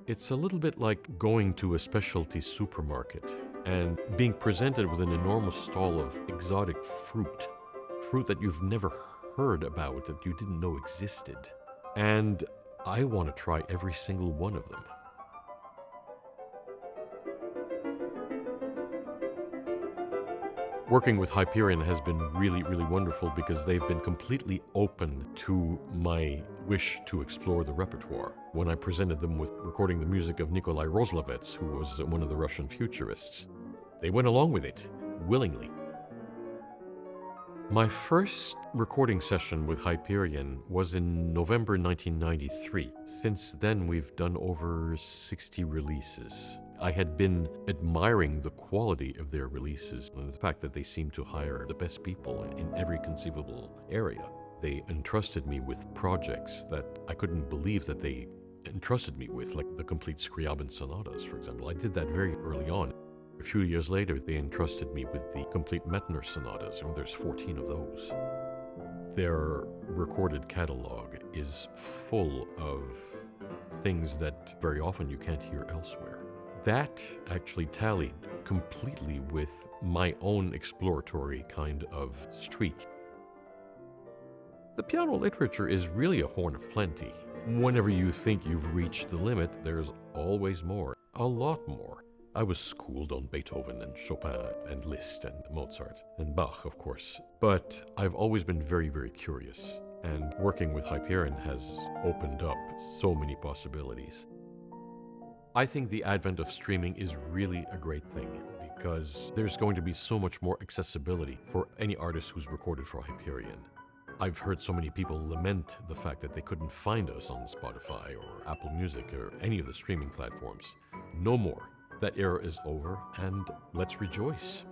It's a little bit like going to a specialty supermarket and being presented with an enormous stall of exotic fruit. Fruit that you've never heard about, that you didn't know existed. And I want to try every single one of them. Working with Hyperion has been really, really wonderful because they've been completely open to my wish to explore the repertoire. When I presented them with recording the music of Nikolai Roslovets, who was one of the Russian futurists, they went along with it, willingly. My first recording session with Hyperion was in November 1993. Since then, we've done over 60 releases. I had been admiring the quality of their releases and the fact that they seem to hire the best people in every conceivable area. They entrusted me with projects that I couldn't believe that they entrusted me with, like the complete Scriabin sonatas, for example. I did that very early on. A few years later, they entrusted me with the complete Mettner sonatas, and there's 14 of those. Their recorded catalog is full of things that very often you can't hear elsewhere. That actually tallied completely with my own exploratory kind of streak. The piano literature is really a horn of plenty. Whenever you think you've reached the limit, there's always more, a lot more. I was schooled on Beethoven and Chopin and Liszt and Mozart and Bach, of course, but I've always been very, very curious, and working with Hyperion has opened up so many possibilities. I think the advent of streaming is really a great thing because there's going to be so much more accessibility for any artist who's recorded for Hyperion. I've heard so many people lament the fact that they couldn't find us on Spotify or Apple Music or any of the streaming platforms. No more. That era is over, and let's rejoice.